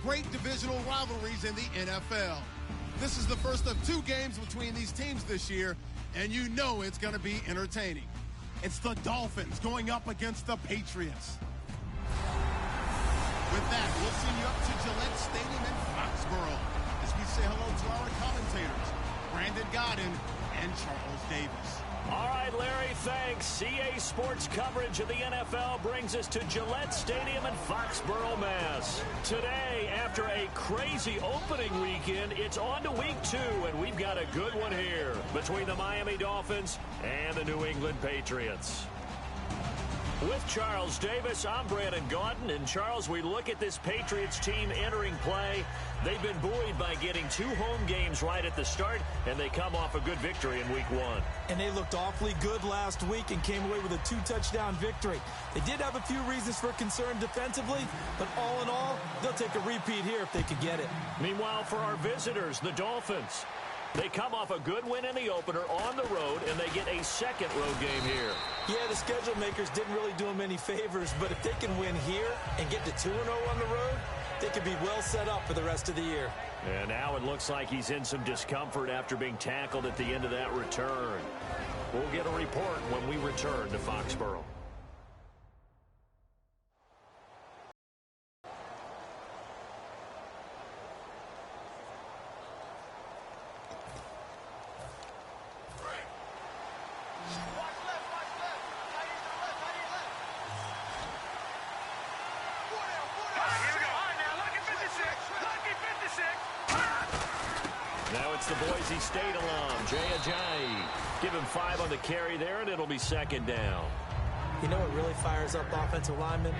great divisional rivalries in the NFL. This is the first of 2 games between these teams this year, and you know it's going to be entertaining. It's the Dolphins going up against the Patriots. With that, we'll send you up to Gillette Stadium in Foxborough as we say hello to our commentators, Brandon Godden and Charles Davis. All right, Larry, thanks. CA Sports coverage of the NFL brings us to Gillette Stadium in Foxborough, Mass. Today, after a crazy opening weekend, it's on to week 2, and we've got a good one here between the Miami Dolphins and the New England Patriots. With Charles Davis, I'm Brandon Gaudin. And, Charles, we look at this Patriots team entering play. They've been buoyed by getting 2 home games right at the start, and they come off a good victory in week 1. And they looked awfully good last week and came away with a 2-touchdown victory. They did have a few reasons for concern defensively, but all in all, they'll take a repeat here if they could get it. Meanwhile, for our visitors, the Dolphins, they come off a good win in the opener on the road, and they get a second road game here. Yeah, the schedule makers didn't really do them any favors, but if they can win here and get to 2-0 on the road, they could be well set up for the rest of the year. And now it looks like he's in some discomfort after being tackled at the end of that return. We'll get a report when we return to Foxborough. Now it's the Boise State alum, Jay Ajayi. Give him 5 on the carry there, and it'll be second down. You know what really fires up offensive linemen?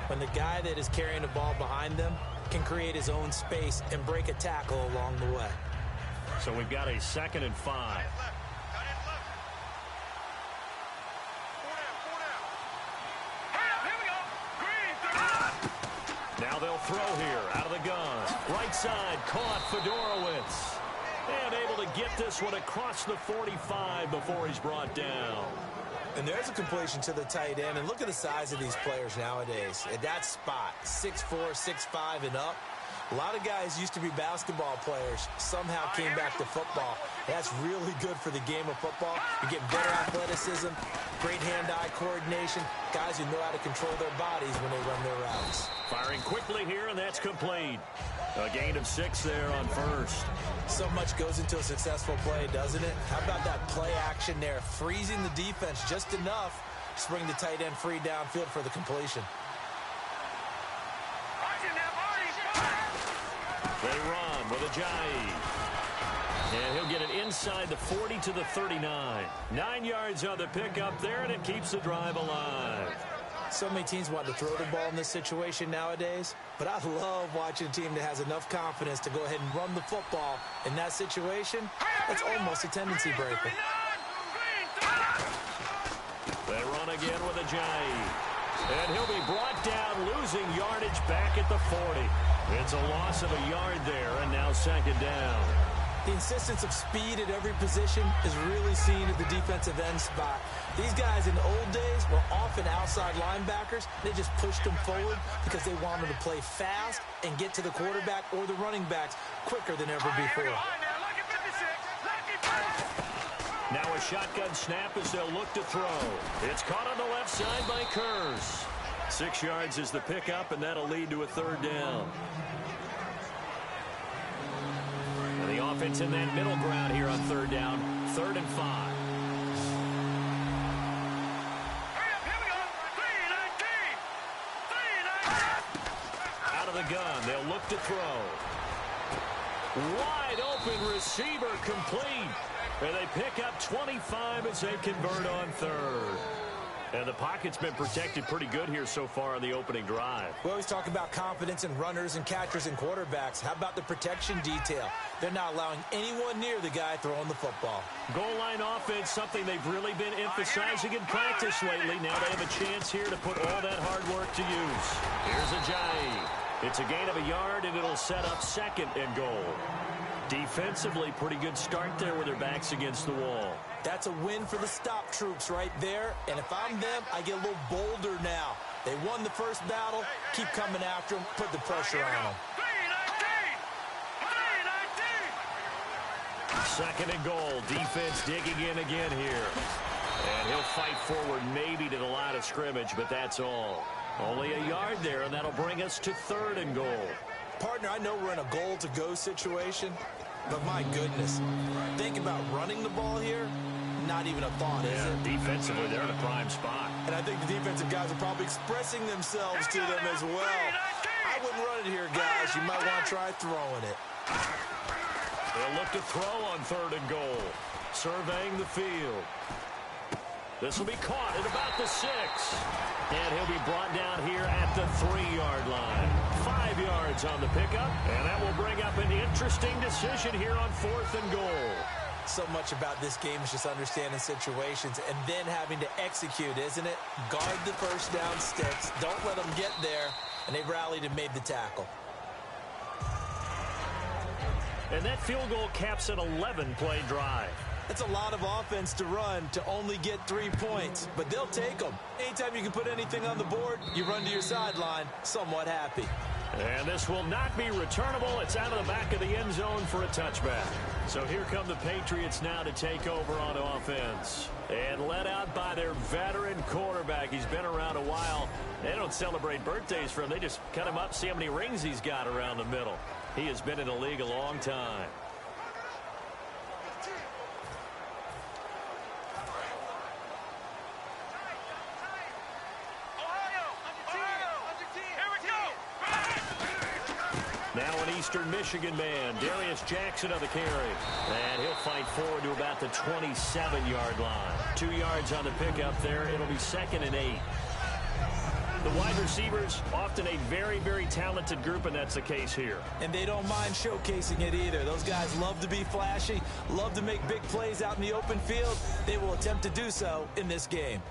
When the guy that is carrying the ball behind them can create his own space and break a tackle along the way. So we've got a 2nd and 5. Now they'll throw here out of the gun. Right side, caught Fedorowicz. And able to get this one across the 45 before he's brought down. And there's a completion to the tight end. And look at the size of these players nowadays. At that spot, 6'4", 6'5", and up. A lot of guys used to be basketball players, somehow came back to football. That's really good for the game of football. You get better athleticism, great hand-eye coordination, guys who know how to control their bodies when they run their routes. Firing quickly here, and that's complete. A gain of 6 there on first. So much goes into a successful play, doesn't it? How about that play action there, freezing the defense just enough to bring the tight end free downfield for the completion. They run with Ajayi. And he'll get it inside the 40 to the 39. 9 yards on the pickup there, and it keeps the drive alive. So many teams want to throw the ball in this situation nowadays, but I love watching a team that has enough confidence to go ahead and run the football. In that situation, that's almost a tendency breaker. They run again with Ajayi. And he'll be brought down, losing yardage back at the 40. It's a loss of a yard there, and now second down. The insistence of speed at every position is really seen at the defensive end spot. These guys in the old days were often outside linebackers. They just pushed them forward because they wanted to play fast and get to the quarterback or the running backs quicker than ever before. Now a shotgun snap as they'll look to throw. It's caught on the left side by Kurz. 6 yards is the pickup, and that'll lead to a third down. And the offense in that middle ground here on third down, 3rd and 5. Out of the gun, they'll look to throw. Wide open receiver complete. And they pick up 25 as they convert on 3rd. And the pocket's been protected pretty good here so far on the opening drive. We always talk about confidence in runners and catchers and quarterbacks. How about the protection detail? They're not allowing anyone near the guy throwing the football. Goal line offense, something they've really been emphasizing in practice lately. Now they have a chance here to put all that hard work to use. Here's Ajayi. It's a gain of a yard, and it'll set up 2nd and goal. Defensively, pretty good start there with their backs against the wall. That's a win for the stop troops right there. And if I'm them, I get a little bolder now. They won the first battle. Keep coming after them. Put the pressure on them. Second and goal. Defense digging in again here. And he'll fight forward maybe to the line of scrimmage, but that's all. Only a yard there, and that'll bring us to third and goal. Partner, I know we're in a goal-to-go situation, but my goodness, think about running the ball here. Not even a thought, is it? Defensively, they're in a prime spot. And I think the defensive guys are probably expressing themselves to them as well. I wouldn't run it here, guys. You might want to try throwing it. They'll look to throw on third and goal. Surveying the field. This will be caught at about the 6. And he'll be brought down here at the 3-yard line. 5 yards on the pickup. And that will bring up an interesting decision here on 4th and goal. So much about this game is just understanding situations and then having to execute, isn't it? Guard the first down sticks. Don't let them get there. And they rallied and made the tackle. And that field goal caps an 11-play drive. It's a lot of offense to run to only get 3 points, but they'll take them. Anytime you can put anything on the board, you run to your sideline somewhat happy. And this will not be returnable. It's out of the back of the end zone for a touchback. So here come the Patriots now to take over on offense. And led out by their veteran quarterback. He's been around a while. They don't celebrate birthdays for him. They just cut him up, see how many rings he's got around the middle. He has been in the league a long time. Now an Eastern Michigan man, Darius Jackson on the carry. And he'll fight forward to about the 27-yard line. 2 yards on the pickup there. It'll be 2nd and 8. The wide receivers, often a very, very talented group, and that's the case here. And they don't mind showcasing it either. Those guys love to be flashy, love to make big plays out in the open field. They will attempt to do so in this game.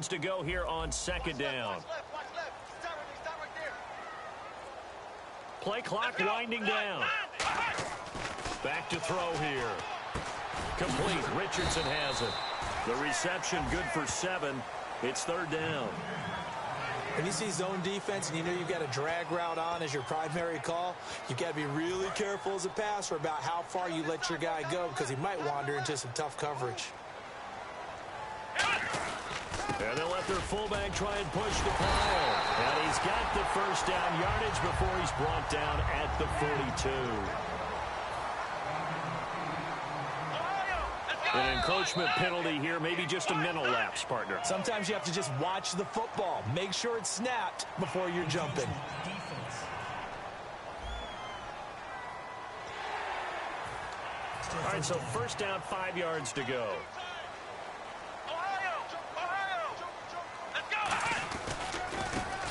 To go here on 2nd down. Play clock winding down. Back to throw here. Complete. Richardson has it. The reception good for 7. It's 3rd down. When you see zone defense and you know you've got a drag route on as your primary call, you've got to be really careful as a passer about how far you let your guy go because he might wander into some tough coverage. And they'll let their fullback try and push the pile. And he's got the first down yardage before he's brought down at the 42. An encroachment penalty here, maybe just a mental lapse, partner. Sometimes you have to just watch the football. Make sure it's snapped before you're jumping. All right, so first down, 5 yards to go.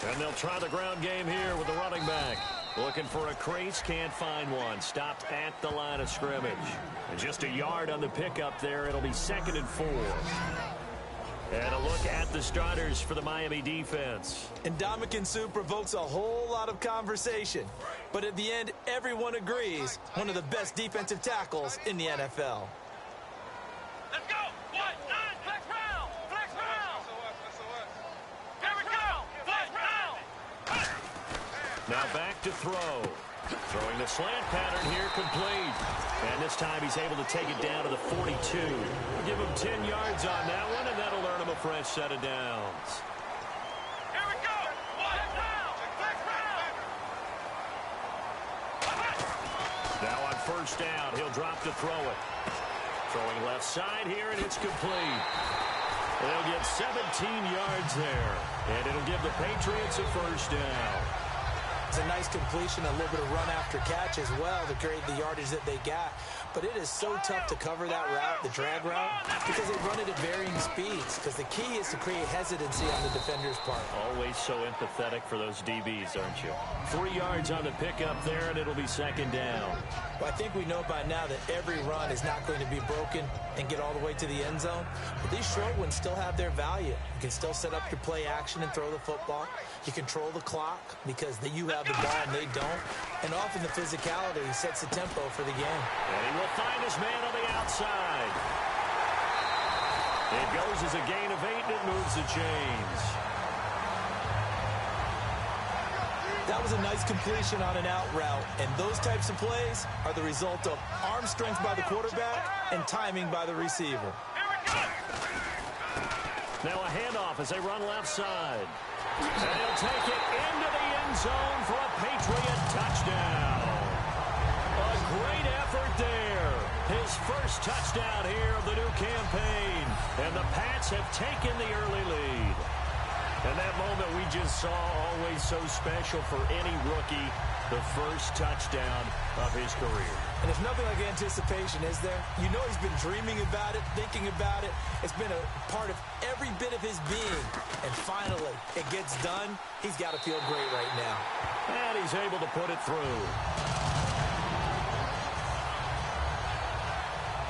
And they'll try the ground game here with the running back. Looking for a crease, can't find one. Stopped at the line of scrimmage. And just a yard on the pickup there. It'll be 2nd and 4. And a look at the starters for the Miami defense. Ndamukong Suh provokes a whole lot of conversation. But at the end, everyone agrees one of the best defensive tackles in the NFL. Let's go! Flex round! Flex round! Here we go! Flex round! Now back to throw. Throwing the slant pattern here, complete. And this time he's able to take it down to the 42. We'll give him 10 yards on that one, and that'll earn him a fresh set of downs. Here we go! Flex round! Now on first down, he'll drop to throw it. Throwing left side here, and it's complete. They'll get 17 yards there, and it'll give the Patriots a first down. It's a nice completion, a little bit of run after catch as well to create the yardage that they got. But it is so tough to cover that route, the drag route, because they run it at varying speeds. Because the key is to create hesitancy on the defender's part. Always so empathetic for those DBs, aren't you? 3 yards on the pickup there, and it'll be second down. Well, I think we know by now that every run is not going to be broken and get all the way to the end zone. But these short ones still have their value. You can still set up your play action and throw the football. You control the clock because you have the ball and they don't. And often the physicality sets the tempo for the game. And he will find his man on the outside. It goes as a gain of 8, and it moves the chains. That was a nice completion on an out route, and those types of plays are the result of arm strength by the quarterback and timing by the receiver. Now a handoff as they run left side. And he'll take it into the end zone for a Patriot touchdown. A great effort there. His first touchdown here of the new campaign. And the Pats have taken the early lead. And that moment we just saw, always so special for any rookie, the first touchdown of his career. And there's nothing like anticipation, is there? You know he's been dreaming about it, thinking about it. It's been a part of every bit of his being. And finally, it gets done. He's got to feel great right now. And he's able to put it through.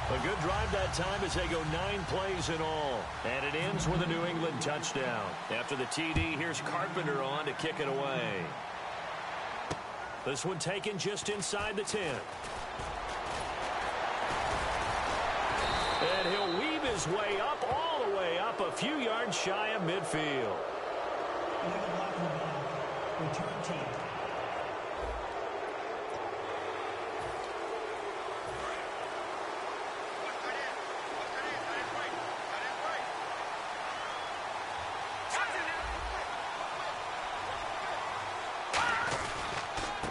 A good drive that time as they go 9 plays in all. And it ends with a New England touchdown. After the TD, here's Carpenter on to kick it away. This one taken just inside the 10. And he'll weave his way up, all the way up, a few yards shy of midfield. Return team.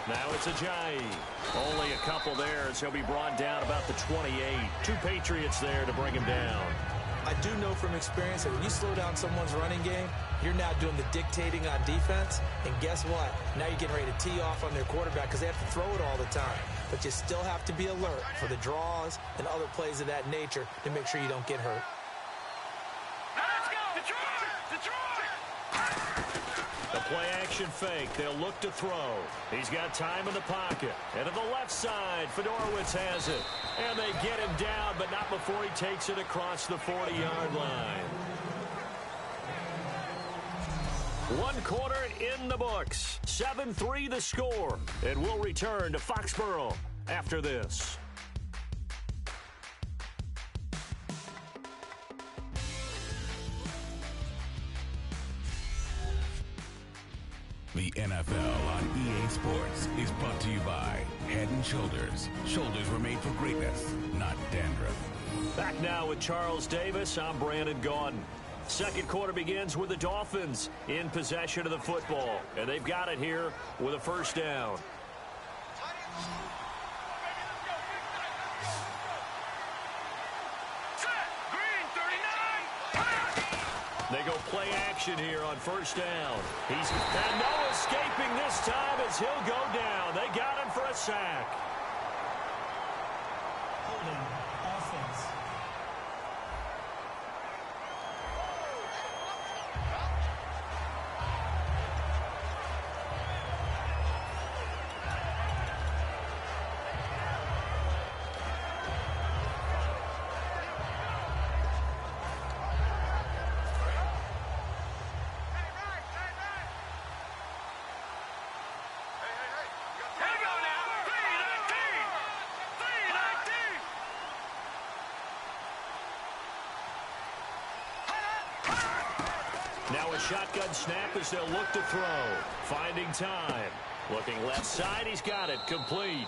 Now it's Ajayi. Only a couple there as he'll be brought down about the 28. 2 Patriots there to bring him down. I do know from experience that when you slow down someone's running game, you're now doing the dictating on defense. And guess what? Now you're getting ready to tee off on their quarterback because they have to throw it all the time. But you still have to be alert for the draws and other plays of that nature to make sure you don't get hurt. Let's go! Detroit! Detroit! The play-action fake. They'll look to throw. He's got time in the pocket. And to the left side, Fedorowicz has it. And they get him down, but not before he takes it across the 40-yard line. 1 quarter in the books. 7-3 the score. And we'll return to Foxborough after this. The NFL on EA Sports is brought to you by Head & Shoulders. Shoulders were made for greatness, not dandruff. Back now with Charles Davis. I'm Brandon Gaudin. Second quarter begins with the Dolphins in possession of the football. And they've got it here with a first down. They go play action here on first down. He's had no escaping this time as he'll go down. They got him for a sack. Holding offense. Now a shotgun snap as they'll look to throw. Finding time. Looking left side. He's got it. Complete.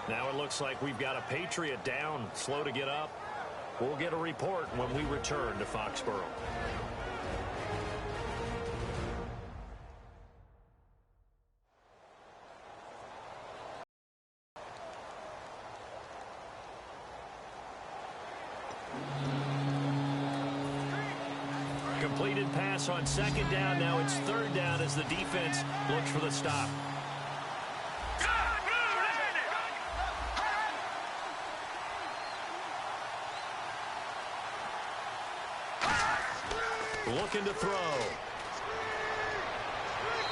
Now it looks like we've got a Patriot down. Slow to get up. We'll get a report when we return to Foxborough. completed pass on second down. Now it's third down as the defense looks for the stop. Looking to throw.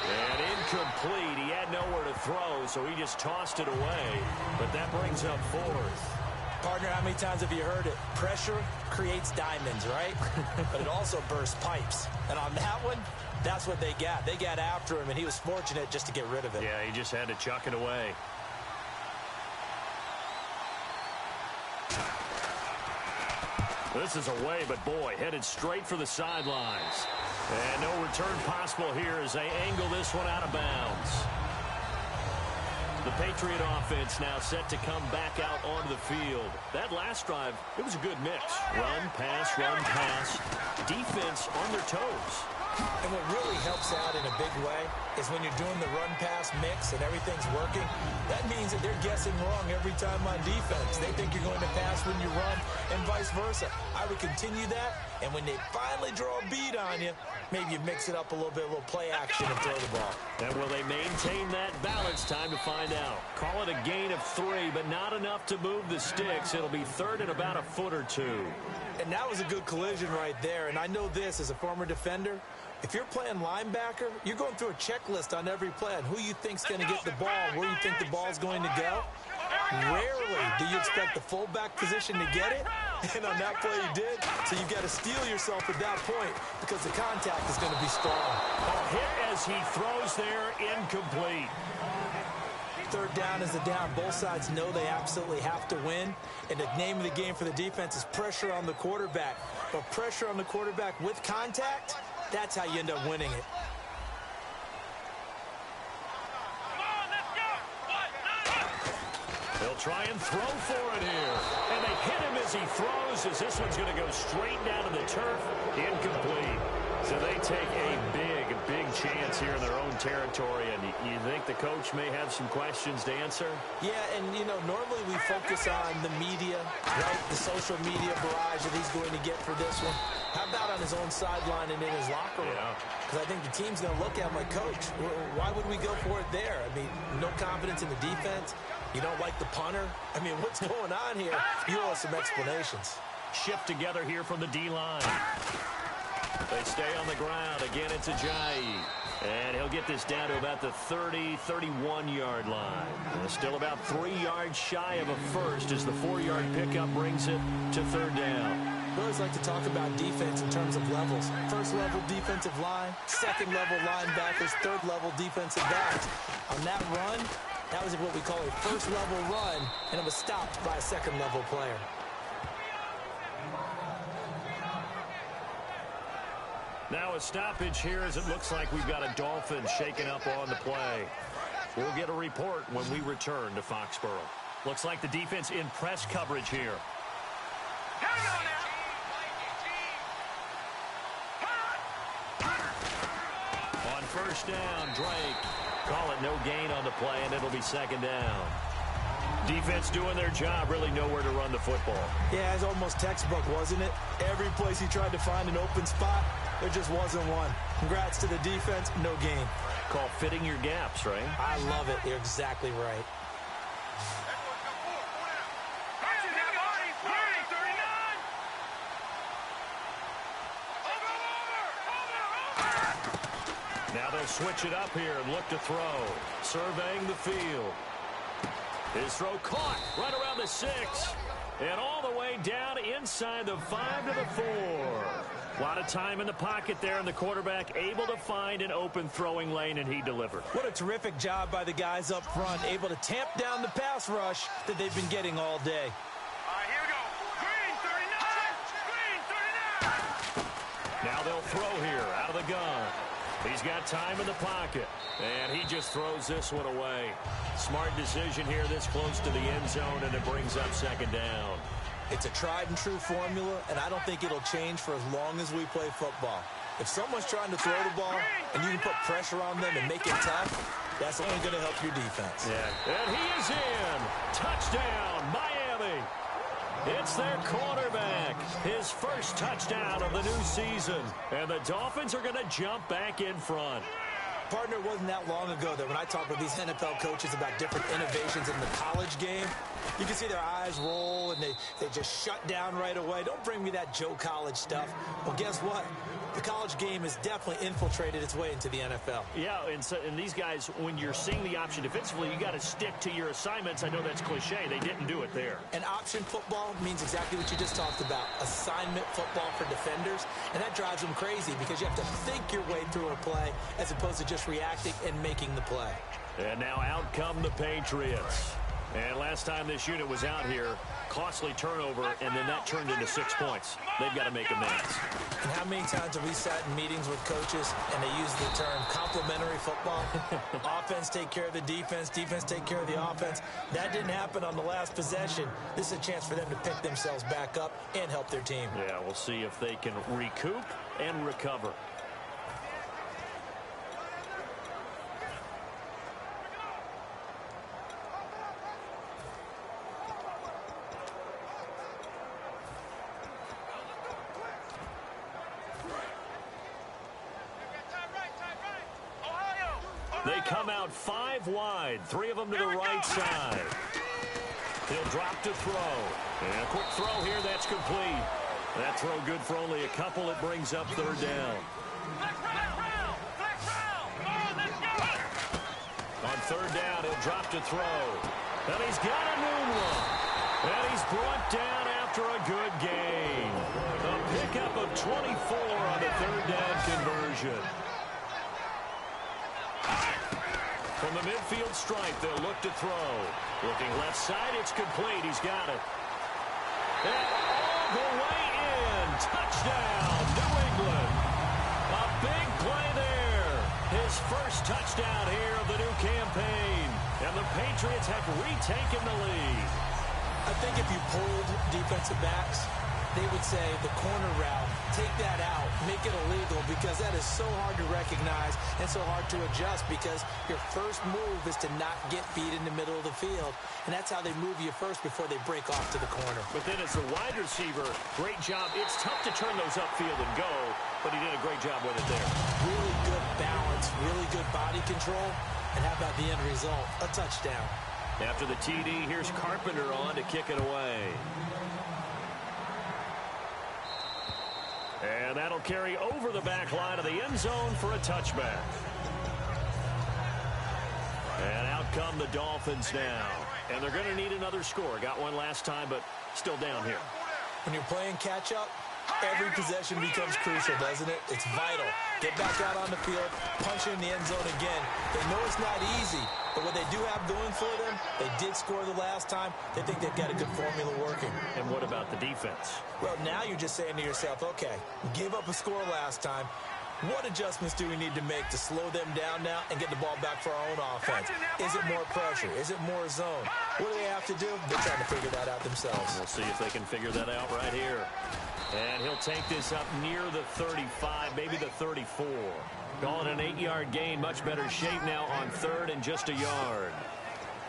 And incomplete. He had nowhere to throw, so he just tossed it away. But that brings up fourth. Partner, how many times have you heard it? Pressure creates diamonds, right? But it also bursts pipes. And on that one, that's what they got. They got after him, and he was fortunate just to get rid of it. Yeah, he just had to chuck it away. This is away, but boy, headed straight for the sidelines. And no return possible here as they angle this one out of bounds. The Patriot offense now set to come back out onto the field. That last drive, it was a good mix. Run, pass, defense on their toes. And what really helps out in a big way is when you're doing the run-pass mix and everything's working, that means that they're guessing wrong every time on defense. They think you're going to pass when you run and vice versa. I would continue that, and when they finally draw a bead on you, maybe you mix it up a little bit, a little play action and throw the ball. And will they maintain that balance? Time to find out. Call it a gain of 3, but not enough to move the sticks. It'll be third and about a foot or two. And that was a good collision right there. And I know this as a former defender. If you're playing linebacker, you're going through a checklist on every play on who you think's going to get the ball, where you think the ball's going to go. Rarely do you expect the fullback position to get it. And on that play he did. So you've got to steel yourself at that point because the contact is going to be strong. A hit as he throws there, incomplete. Third down is the down. Both sides know they absolutely have to win. And the name of the game for the defense is pressure on the quarterback. But pressure on the quarterback with contact, that's how you end up winning it. They'll try and throw for it here. And they hit him as he throws, as this one's going to go straight down to the turf. Incomplete. So they take a big chance here in their own territory. And you think the coach may have some questions to answer? Yeah, and, you know, normally we focus on the media, right? The social media barrage that he's going to get for this one. How about on his own sideline and in his locker room? Because I think the team's going to look at him like, Coach, why would we go for it there? I mean, no confidence in the defense. You don't like the punter? I mean, what's going on here? You owe us some explanations. Shift together here from the D-line. They stay on the ground. Again, it's Ajayi. And he'll get this down to about the 30, 31-yard line. Still about 3 yards shy of a first as the 4-yard pickup brings it to third down. We always like to talk about defense in terms of levels. First-level defensive line, second-level linebackers, third-level defensive backs. On that run, that was what we call a first-level run, and it was stopped by a second-level player. Now a stoppage here as it looks like we've got a Dolphin shaken up on the play. We'll get a report when we return to Foxborough. Looks like the defense in press coverage here. On first down, Drake. Call it no gain on the play, and it'll be second down. Defense doing their job, really nowhere to run the football. Yeah, it's almost textbook, wasn't it? Every place he tried to find an open spot, there just wasn't one. Congrats to the defense, no gain. Call fitting your gaps, right? I love it. You're exactly right. Now they'll switch it up here and look to throw. Surveying the field. His throw caught right around the 6. And all the way down inside the 5 to the 4. A lot of time in the pocket there, and the quarterback able to find an open throwing lane, and he delivered. What a terrific job by the guys up front, able to tamp down the pass rush that they've been getting all day. All right, here we go. Green 39! Green 39! Now they'll throw here out of the gun. He's got time in the pocket, and he just throws this one away. Smart decision here this close to the end zone, and it brings up second down. It's a tried-and-true formula, and I don't think it'll change for as long as we play football. If someone's trying to throw the ball, and you can put pressure on them and make it tough, that's only going to help your defense. Yeah, and he is in. Touchdown, Miami. It's their quarterback. His first touchdown of the new season. And the Dolphins are going to jump back in front. Partner, it wasn't that long ago that when I talk with these NFL coaches about different innovations in the college game, you can see their eyes roll and they just shut down right away. Don't bring me that Joe College stuff. Well, guess what? The college game has definitely infiltrated its way into the NFL. Yeah, and these guys, when you're seeing the option defensively, you got to stick to your assignments. I know that's cliche. They didn't do it there. And option football means exactly what you just talked about, assignment football for defenders. And that drives them crazy because you have to think your way through a play as opposed to just reacting and making the play. And now out come the Patriots. And last time this unit was out here, costly turnover, and then that turned into 6 points. They've got to make amends. And how many times have we sat in meetings with coaches and they use the term complementary football? Offense take care of the defense, defense take care of the offense. That didn't happen on the last possession. This is a chance for them to pick themselves back up and help their team. Yeah, we'll see if they can recoup and recover. They come out 5 wide, 3 of them to the right side. He'll drop to throw. And a quick throw here, that's complete. That throw good for only a couple. It brings up 3rd down. On 3rd down, he'll drop to throw. And he's got a noon one. And he's brought down after a good gain. A pickup of 24 on the 3rd down conversion. From the midfield stripe, they'll look to throw. Looking left side, it's complete. He's got it. And all the way in. Touchdown, New England. A big play there. His first touchdown here of the new campaign. And the Patriots have retaken the lead. I think if you pulled defensive backs, they would say the corner route, take that out, make it illegal, because that is so hard to recognize and so hard to adjust because your first move is to not get beat in the middle of the field. And that's how they move you first before they break off to the corner. But then as the wide receiver, great job. It's tough to turn those upfield and go, but he did a great job with it there. Really good balance, really good body control. And how about the end result? A touchdown. After the TD, here's Carpenter on to kick it away. And that'll carry over the back line of the end zone for a touchback. And out come the Dolphins now. And they're going to need another score. Got one last time, but still down here. When you're playing catch-up, every possession becomes crucial, doesn't it? It's vital. Get back out on the field, punch it in the end zone again. They know it's not easy, but what they do have going for them, they did score the last time. They think they've got a good formula working. And what about the defense? Well, now you're just saying to yourself, okay, gave up a score last time. What adjustments do we need to make to slow them down now and get the ball back for our own offense? Is it more pressure? Is it more zone? What do they have to do? They're trying to figure that out themselves. We'll see if they can figure that out right here. And he'll take this up near the 35, maybe the 34. Calling an 8-yard gain, much better shape now on 3rd and just a yard.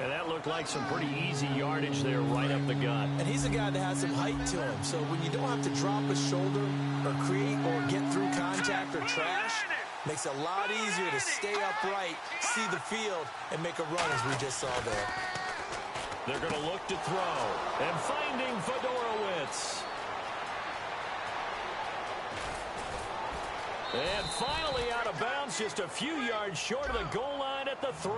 And that looked like some pretty easy yardage there right up the gut. And he's a guy that has some height to him. So when you don't have to drop a shoulder or create or get through contact or trash, makes it a lot easier to stay upright, see the field, and make a run as we just saw there. They're going to look to throw. And finding Fedorowicz. And finally out of bounds, just a few yards short of the goal line at the 3.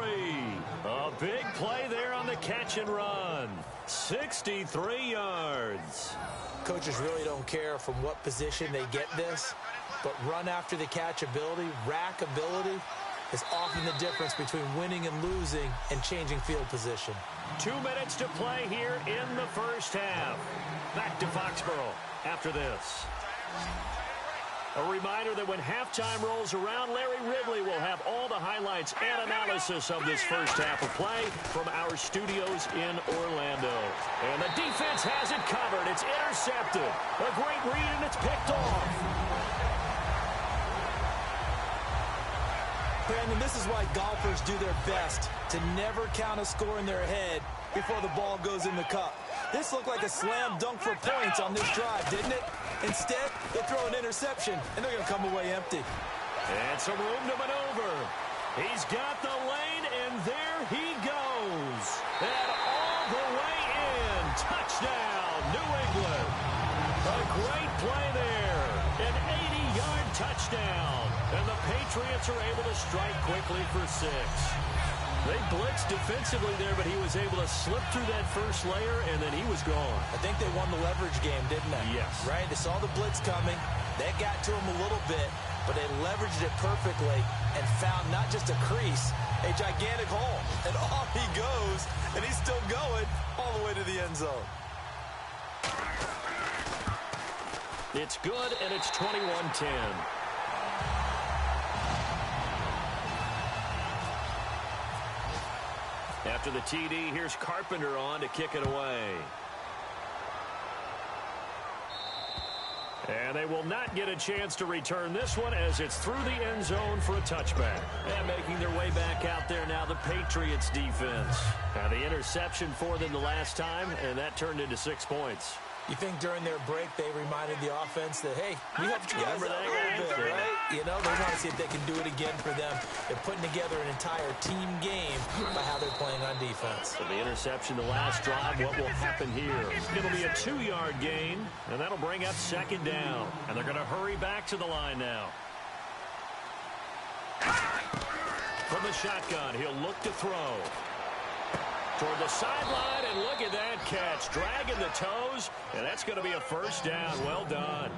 A big play there on the catch and run. 63 yards. Coaches really don't care from what position they get this, but run after the catch ability, rack ability, is often the difference between winning and losing and changing field position. 2 minutes to play here in the first half. Back to Foxborough after this. A reminder that when halftime rolls around, Larry Ridley will have all the highlights and analysis of this first half of play from our studios in Orlando. And the defense has it covered. It's intercepted. A great read, and it's picked off. Brandon, this is why golfers do their best to never count a score in their head before the ball goes in the cup. This looked like a slam dunk for points on this drive, didn't it? Instead, they throw an interception, and they're going to come away empty. And some room to maneuver. He's got the lane, and there he goes. And all the way in. Touchdown, New England. A great play there. An 80-yard touchdown. And the Patriots are able to strike quickly for 6. They blitzed defensively there, but he was able to slip through that first layer, and then he was gone. I think they won the leverage game, didn't they? Yes. Right? They saw the blitz coming. That got to him a little bit, but they leveraged it perfectly and found not just a crease, a gigantic hole. And off he goes, and he's still going all the way to the end zone. It's good, and it's 21-10. After the TD, here's Carpenter on to kick it away. And they will not get a chance to return this one as it's through the end zone for a touchback. And making their way back out there now, the Patriots defense. Now the interception for them the last time, and that turned into 6 points. You think during their break they reminded the offense that, hey, we helped you guys out a little bit, right? You know, they want to see if they can do it again for them. They're putting together an entire team game by how they're playing on defense. So the interception the last drive, what will happen here? It'll be a 2-yard gain, and that'll bring up 2nd down. And they're going to hurry back to the line now. From the shotgun, he'll look to throw. Toward the sideline, and look at that catch. Dragging the toes, and that's going to be a 1st down. Well done.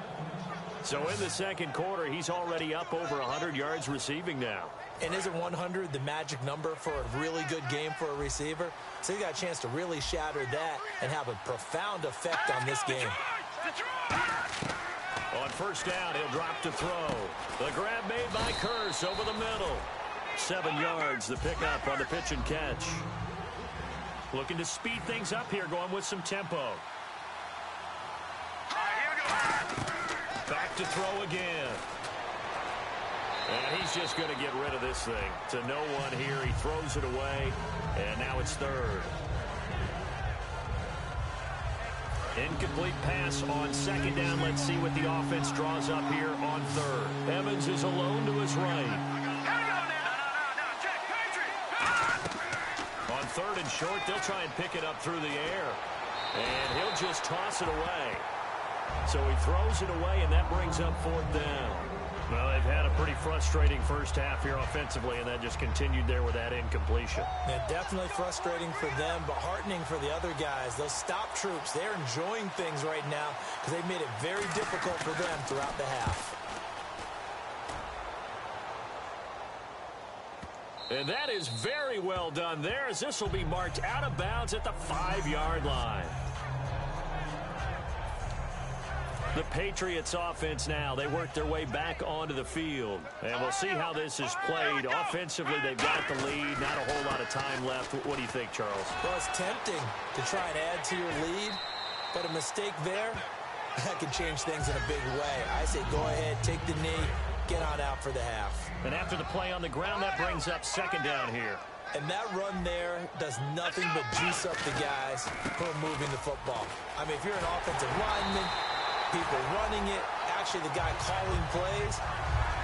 So in the 2nd quarter, he's already up over 100 yards receiving now. And isn't 100 the magic number for a really good game for a receiver? So he got a chance to really shatter that and have a profound effect on this game. On 1st down, he'll drop to throw. The grab made by Curse over the middle. 7 yards, the pickup on the pitch and catch. Looking to speed things up here, going with some tempo. Back to throw again. And he's just going to get rid of this thing. To no one here. He throws it away, and now it's 3rd. Incomplete pass on 2nd down. Let's see what the offense draws up here on 3rd. Evans is alone to his right. On 3rd and short, they'll try and pick it up through the air. And he'll just toss it away. So he throws it away, and that brings up 4th down. Well, they've had a pretty frustrating first half here offensively, and that just continued there with that incompletion. Yeah, definitely frustrating for them, but heartening for the other guys. Those stop troops, they're enjoying things right now because they've made it very difficult for them throughout the half. And that is very well done there, as this will be marked out of bounds at the 5-yard line. The Patriots offense now, they work their way back onto the field. And we'll see how this is played. Offensively, they've got the lead. Not a whole lot of time left. What do you think, Charles? Well, it's tempting to try and add to your lead, but a mistake there, that can change things in a big way. I say go ahead, take the knee, get on out for the half. And after the play on the ground, that brings up 2nd down here. And that run there does nothing but juice up the guys who are moving the football. I mean, if you're an offensive lineman, people running it, actually the guy calling plays,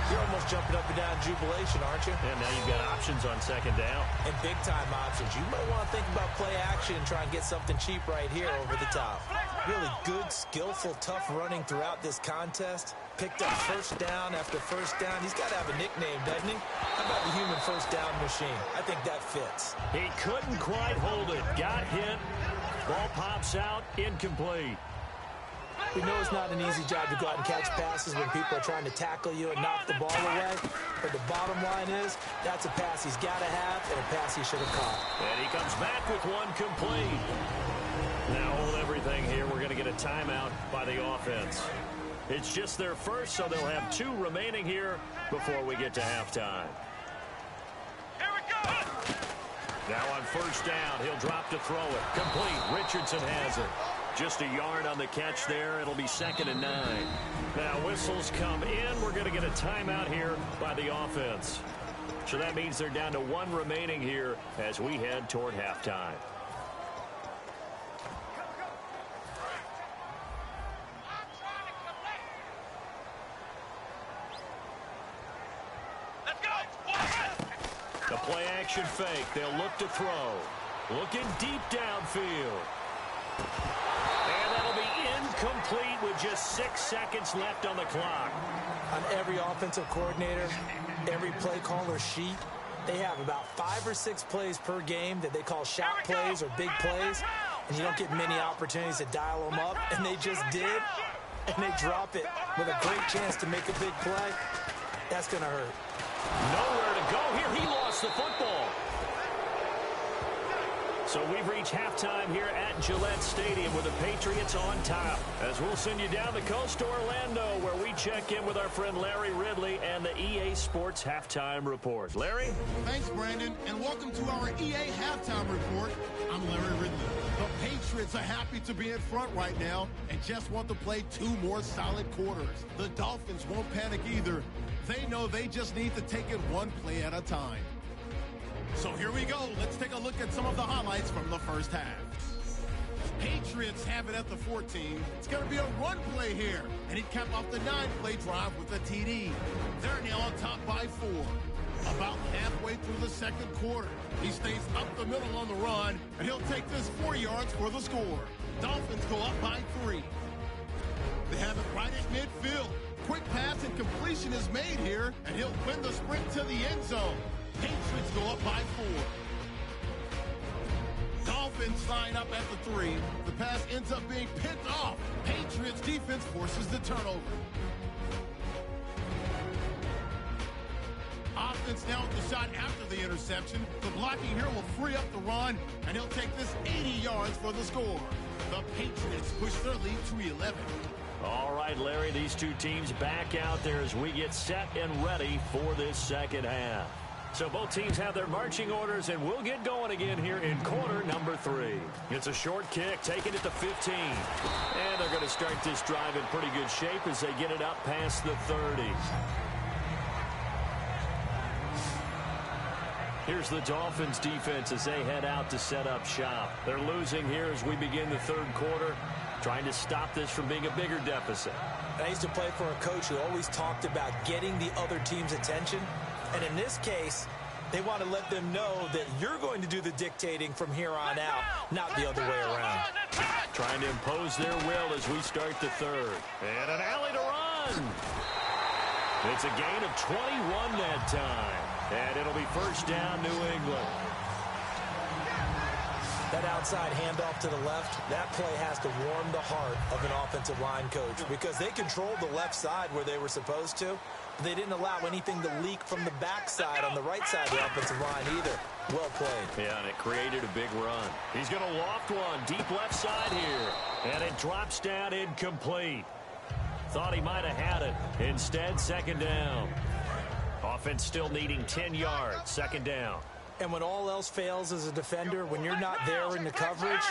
you're almost jumping up and down in jubilation, aren't you? And now you've got options on 2nd down. And big-time options. You might want to think about play action and try and get something cheap right here over the top. Really good, skillful, tough running throughout this contest. Picked up 1st down after 1st down. He's got to have a nickname, doesn't he? How about the human 1st down machine? I think that fits. He couldn't quite hold it. Got hit. Ball pops out. Incomplete. We know it's not an easy job to go out and catch passes when people are trying to tackle you and knock the ball away. But the bottom line is, that's a pass he's got to have and a pass he should have caught. And he comes back with one complete. Now hold everything here. We're going to get a timeout by the offense. It's just their first, so they'll have 2 remaining here before we get to halftime. Here we go! Now on 1st down, he'll drop to throw it. Complete. Richardson has it. Just a yard on the catch there. It'll be 2nd and 9. Now whistles come in. We're going to get a timeout here by the offense. So that means they're down to 1 remaining here as we head toward halftime. The play action fake. They'll look to throw. Looking deep downfield. And that'll be incomplete with just 6 seconds left on the clock. On every offensive coordinator, every play caller sheet, they have about 5 or 6 plays per game that they call shot plays or big plays, and you don't get many opportunities to dial them up, and they just did, and they drop it with a great chance to make a big play. That's going to hurt. Nowhere to go here. He lost the football. So we've reached halftime here at Gillette Stadium with the Patriots on top. As we'll send you down the coast to Orlando, where we check in with our friend Larry Ridley and the EA Sports Halftime Report. Larry? Thanks, Brandon, and welcome to our EA Halftime Report. I'm Larry Ridley. The Patriots are happy to be in front right now and just want to play 2 more solid quarters. The Dolphins won't panic either. They know they just need to take it 1 play at a time. So here we go. Let's take a look at some of the highlights from the first half. Patriots have it at the 14. It's going to be a run play here. And he capped off the 9-play drive with a TD. They're now on top by 4. About halfway through the second quarter, he stays up the middle on the run, and he'll take this 4 yards for the score. Dolphins go up by 3. They have it right at midfield. Quick pass and completion is made here, and he'll win the sprint to the end zone. Patriots go up by 4. Dolphins line up at the 3. The pass ends up being picked off. Patriots defense forces the turnover. Offense now with the shot after the interception. The blocking here will free up the run, and he'll take this 80 yards for the score. The Patriots push their lead to 11. All right, Larry, these 2 teams back out there as we get set and ready for this second half. So both teams have their marching orders, and we'll get going again here in quarter number 3. It's a short kick, taking it to 15. And they're going to start this drive in pretty good shape as they get it up past the 30. Here's the Dolphins defense as they head out to set up shop. They're losing here as we begin the third quarter, trying to stop this from being a bigger deficit. I used to play for a coach who always talked about getting the other team's attention. And in this case, they want to let them know that you're going to do the dictating from here on out, not the other way around. Trying to impose their will as we start the third. And an alley to run. It's a gain of 21 that time. And it'll be first down, New England. That outside handoff to the left, that play has to warm the heart of an offensive line coach because they controlled the left side where they were supposed to. They didn't allow anything to leak from the backside on the right side of the offensive line either. Well played. Yeah, and it created a big run. He's going to loft one deep left side here. And it drops down incomplete. Thought he might have had it. Instead, second down. Offense still needing 10 yards. Second down. And when all else fails as a defender, when you're not there in the coverage,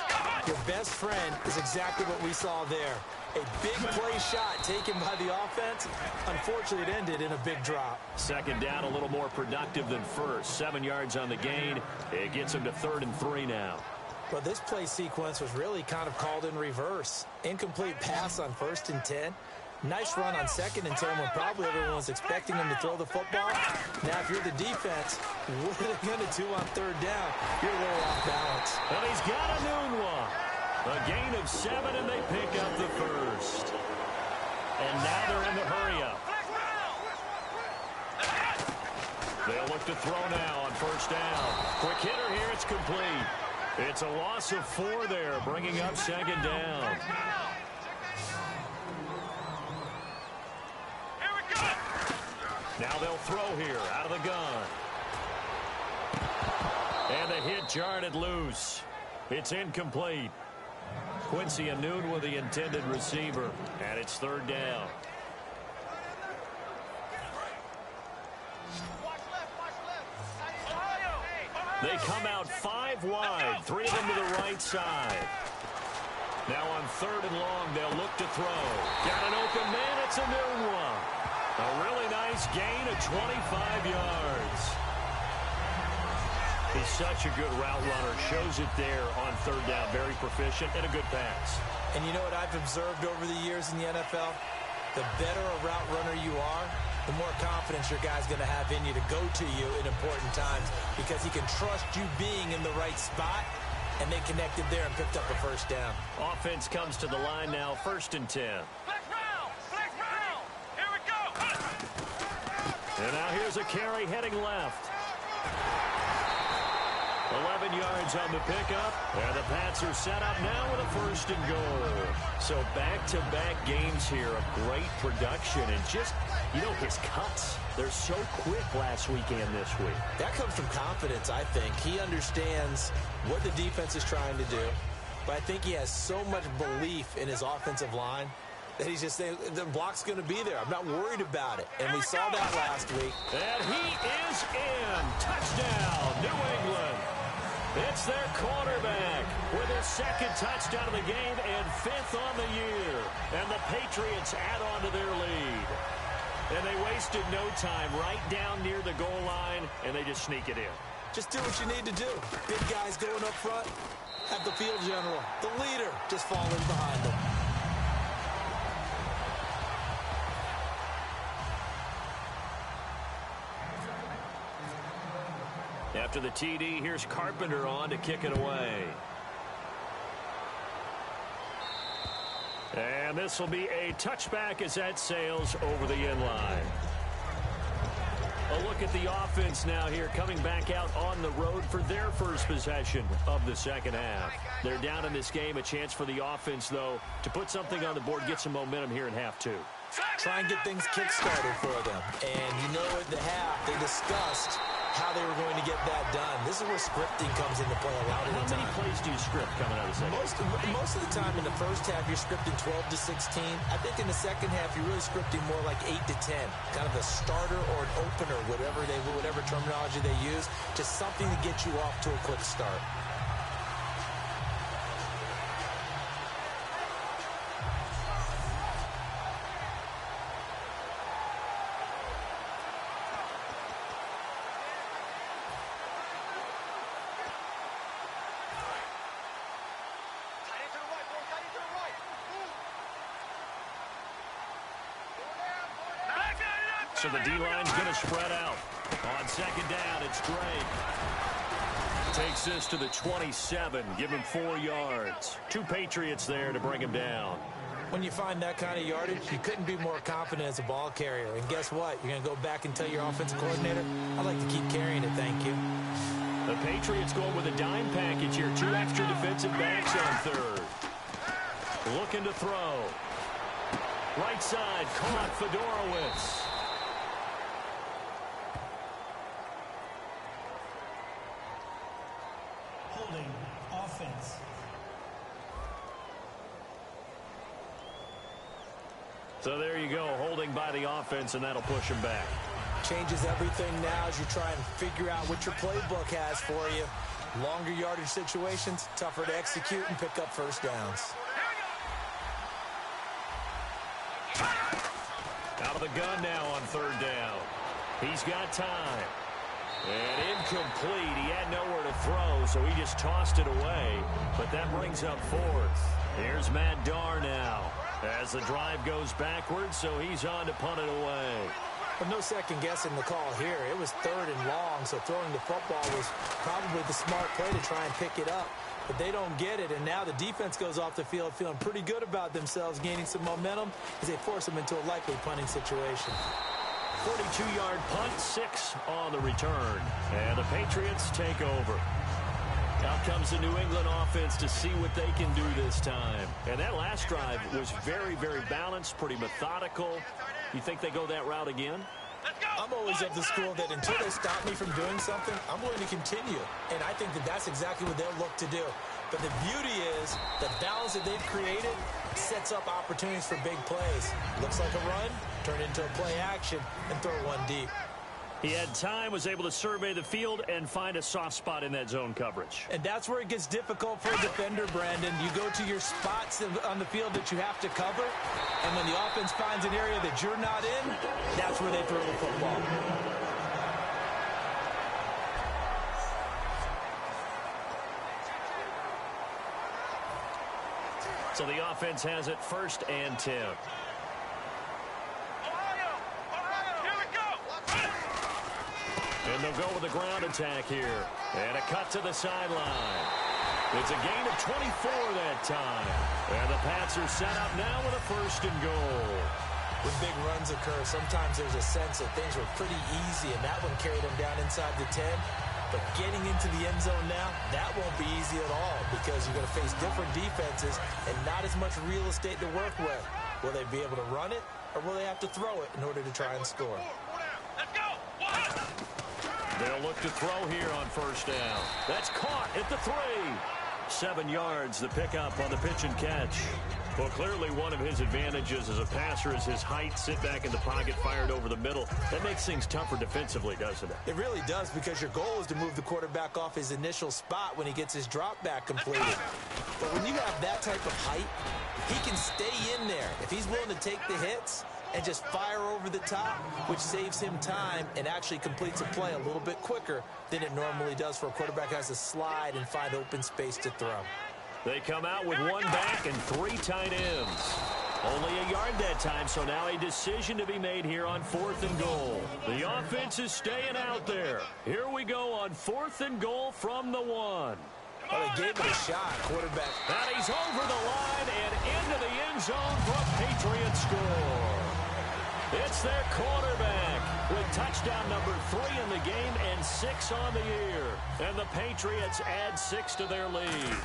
your best friend is exactly what we saw there. A big play shot taken by the offense. Unfortunately, it ended in a big drop. Second down, a little more productive than first. 7 yards on the gain. It gets him to 3rd and 3 now. But this play sequence was really kind of called in reverse. Incomplete pass on 1st and 10. Nice run on 2nd and 10 when probably everyone was expecting him to throw the football. Now, if you're the defense, what are they going to do on 3rd down? You're a little off balance. And he's got a noon one. A gain of 7, and they pick up the first. And now they're in the hurry-up. They'll look to throw now on 1st down. Quick hitter here, it's complete. It's a loss of 4 there, bringing up 2nd down. Now they'll throw here, out of the gun. And the hit jarred loose. It's incomplete. Quincy Anoon with the intended receiver. And it's 3rd down. They come out 5 wide. 3 of them to the right side. Now on 3rd and long, they'll look to throw. Got an open man. It's a new one. A really nice gain of 25 yards. He's such a good route runner. Shows it there on 3rd down. Very proficient and a good pass. And you know what I've observed over the years in the NFL? The better a route runner you are, the more confidence your guy's going to have in you to go to you in important times because he can trust you being in the right spot, and they connected there and picked up a first down. Offense comes to the line now, 1st and 10. Flex round! Flex round! Here we go! And now here's a carry heading left. 11 yards on the pickup, and the Pats are set up now with a 1st and goal. So back-to-back games here of great production, and just, his cuts. They're so quick last weekend this week. That comes from confidence, I think. He understands what the defense is trying to do, but I think he has so much belief in his offensive line that he's just saying, the block's going to be there. I'm not worried about it. And we saw that last week. And he is in. Touchdown, New England. It's their quarterback with his 2nd touchdown of the game and 5th on the year. And the Patriots add on to their lead. And they wasted no time right down near the goal line, and they just sneak it in. Just do what you need to do. Big guys going up front. Have the field general, the leader, just fall in behind them. After the TD, here's Carpenter on to kick it away. And this will be a touchback as that sails over the end line. A look at the offense now here, coming back out on the road for their first possession of the 2nd half. They're down in this game. A chance for the offense, though, to put something on the board, get some momentum here in half 2. Try and get things kick-started for them. And at the half, they discussed how they were going to get that done. This is where scripting comes into play a lot of the time. How many plays do you script coming out of the second? Most of the time in the first half, you're scripting 12 to 16. I think in the second half, you're really scripting more like 8 to 10. Kind of a starter or an opener, whatever terminology they use. Just something to get you off to a quick start. So the D-line's going to spread out. On 2nd down, it's Drake. Takes this to the 27, give him 4 yards. 2 Patriots there to bring him down. When you find that kind of yardage, you couldn't be more confident as a ball carrier. And guess what? You're going to go back and tell your offensive coordinator, I'd like to keep carrying it, thank you. The Patriots going with a dime package here. 2 extra defensive backs on 3rd. Looking to throw. Right side, caught Fedorowicz. Holding offense. So there you go, holding by the offense, and that'll push him back. Changes everything now as you try and figure out what your playbook has for you. Longer yardage situations, tougher to execute and pick up first downs. Out of the gun now on 3rd down. He's got time. And incomplete. He had nowhere to throw, so he just tossed it away. But that brings up 4th. Here's Matt Darr now as the drive goes backwards, so he's on to punt it away. But no second guessing the call here. It was 3rd and long, so throwing the football was probably the smart play to try and pick it up. But they don't get it, and now the defense goes off the field feeling pretty good about themselves, gaining some momentum as they force them into a likely punting situation. 42-yard punt, 6 on the return. And the Patriots take over. Out comes the New England offense to see what they can do this time. And that last drive was very, very balanced, pretty methodical. You think they go that route again? I'm always of the school that until they stop me from doing something, I'm going to continue. And I think that that's exactly what they'll look to do. But the beauty is the balance that they've created sets up opportunities for big plays. Looks like a run, turn into a play action, and throw one deep. He had time, was able to survey the field and find a soft spot in that zone coverage. And that's where it gets difficult for a defender, Brandon. You go to your spots on the field that you have to cover, and when the offense finds an area that you're not in, that's where they throw the football. So the offense has it 1st and 10. Ohio! Here we And they'll go with a ground attack here. And a cut to the sideline. It's a gain of 24 that time. And the Pats are set up now with a 1st and goal. When big runs occur, sometimes there's a sense that things were pretty easy, and that one carried them down inside the 10. But getting into the end zone now, that won't be easy at all because you're going to face different defenses and not as much real estate to work with. Will they be able to run it, or will they have to throw it in order to try and score? Let's go. They'll look to throw here on 1st down. That's caught at the 3. 7 yards, the pickup on the pitch and catch. Well, clearly one of his advantages as a passer is his height, sit back in the pocket, fired over the middle. That makes things tougher defensively, doesn't it? It really does, because your goal is to move the quarterback off his initial spot when he gets his drop back completed. But when you have that type of height, he can stay in there. If he's willing to take the hits and just fire over the top, which saves him time and actually completes a play a little bit quicker than it normally does for a quarterback who has to slide and find open space to throw. They come out with 1 back and 3 tight ends. Only a yard that time, so now a decision to be made here on 4th and goal. The offense is staying out there. Here we go on 4th and goal from the 1. Well, they gave it a shot, quarterback. And he's over the line and into the end zone for a Patriots score. It's their quarterback with touchdown number 3 in the game and 6 on the year. And the Patriots add 6 to their lead.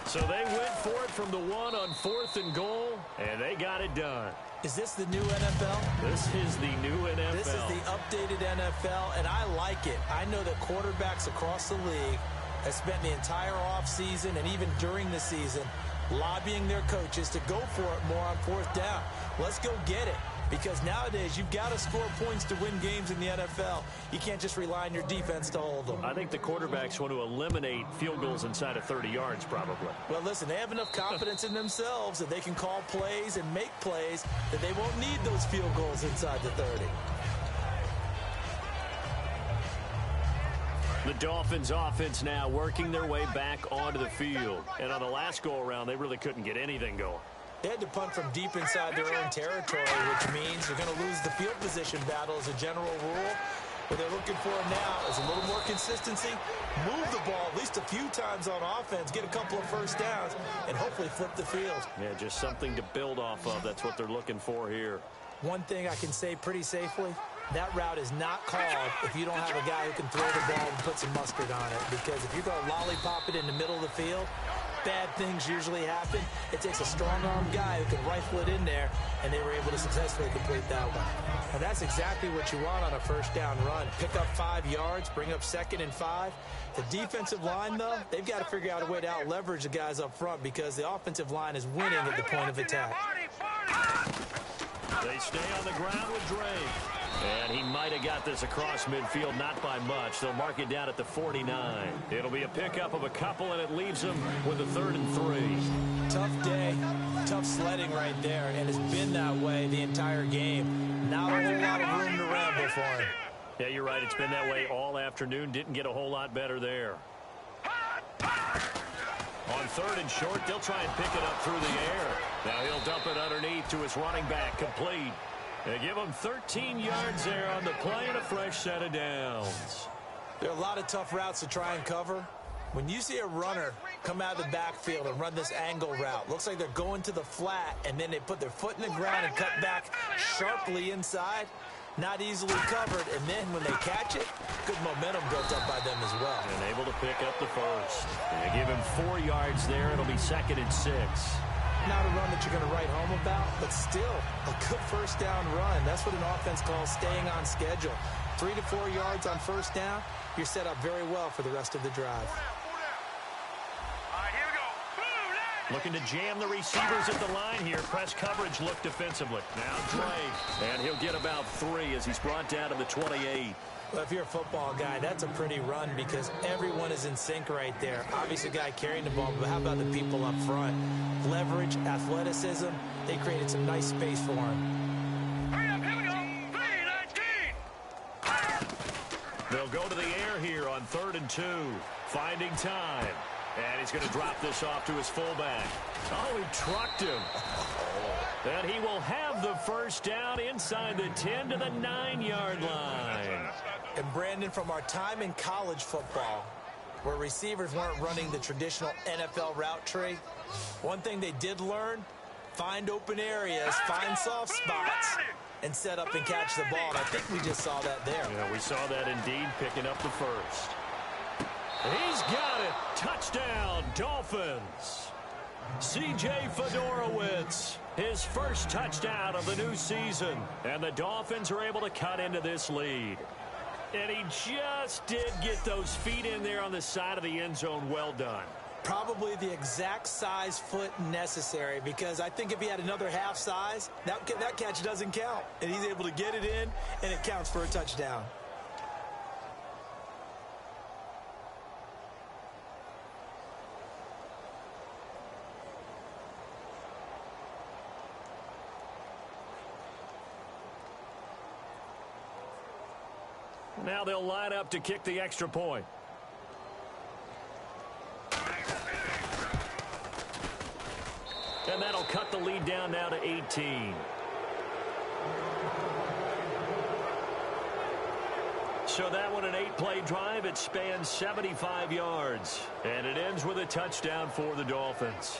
So they went for it from the 1 on 4th and goal, and they got it done. Is this the new NFL? This is the new NFL. This is the updated NFL, and I like it. I know that quarterbacks across the league have spent the entire offseason and even during the season lobbying their coaches to go for it more on 4th down. Let's go get it. Because nowadays, you've got to score points to win games in the NFL. You can't just rely on your defense to hold them. I think the quarterbacks want to eliminate field goals inside of 30 yards, probably. Well, listen, they have enough confidence in themselves that they can call plays and make plays that they won't need those field goals inside the 30. The Dolphins offense now working their way back onto the field. And on the last go-around, they really couldn't get anything going. They had to punt from deep inside their own territory, which means you're going to lose the field position battle as a general rule. What they're looking for now is a little more consistency, move the ball at least a few times on offense, get a couple of 1st downs, and hopefully flip the field. Yeah, just something to build off of. That's what they're looking for here. One thing I can say pretty safely, that route is not called if you don't have a guy who can throw the ball and put some mustard on it. Because if you're going to lollipop it in the middle of the field, bad things usually happen. It takes a strong-arm guy who can rifle it in there, and they were able to successfully complete that one. And that's exactly what you want on a 1st down run. Pick up 5 yards, bring up 2nd and 5. The defensive line, though, they've got to figure out a way to out-leverage the guys up front because the offensive line is winning at the point of attack. They stay on the ground with Drake. And he might have got this across midfield, not by much. They'll mark it down at the 49. It'll be a pickup of a couple, and it leaves them with a 3rd and 3. Tough day, tough sledding right there, and it's been that way the entire game. Not a whole lot of room to ramble for him. Yeah, you're right. It's been that way all afternoon. Didn't get a whole lot better there. On 3rd and short, they'll try and pick it up through the air. Now he'll dump it underneath to his running back, complete. They give him 13 yards there on the play and a fresh set of downs. There are a lot of tough routes to try and cover. When you see a runner come out of the backfield and run this angle route, looks like they're going to the flat, and then they put their foot in the ground and cut back sharply inside. Not easily covered, and then when they catch it, good momentum built up by them as well. And able to pick up the 1st. And they give him 4 yards there. It'll be 2nd and 6. Not a run that you're going to write home about, but still a good 1st down run. That's what an offense calls staying on schedule. 3 to 4 yards on 1st down, you're set up very well for the rest of the drive. Looking to jam the receivers at the line here. Press coverage look defensively. Now Drake. And he'll get about 3 as he's brought down to the 28. Well, if you're a football guy, that's a pretty run because everyone is in sync right there. Obviously, the guy carrying the ball, but how about the people up front? Leverage, athleticism, they created some nice space for him. Here we go. 3-19. They'll go to the air here on 3rd and 2. Finding time. And he's going to drop this off to his fullback. Oh, he trucked him. And he will have the first down inside the 10 to the 9-yard line. And Brandon, from our time in college football, where receivers weren't running the traditional NFL route tree, one thing they did learn, find open areas, find soft spots, and set up and catch the ball. And I think we just saw that there. Yeah, we saw that indeed, picking up the first. He's got it. Touchdown, Dolphins. C.J. Fedorowicz, his first touchdown of the new season. And the Dolphins are able to cut into this lead. And he just did get those feet in there on the side of the end zone. Well done. Probably the exact size foot necessary, because I think if he had another half size, that catch doesn't count. And he's able to get it in, and it counts for a touchdown. Now they'll line up to kick the extra point. And that'll cut the lead down now to 18. So that one, an 8-play drive. It spans 75 yards. And it ends with a touchdown for the Dolphins.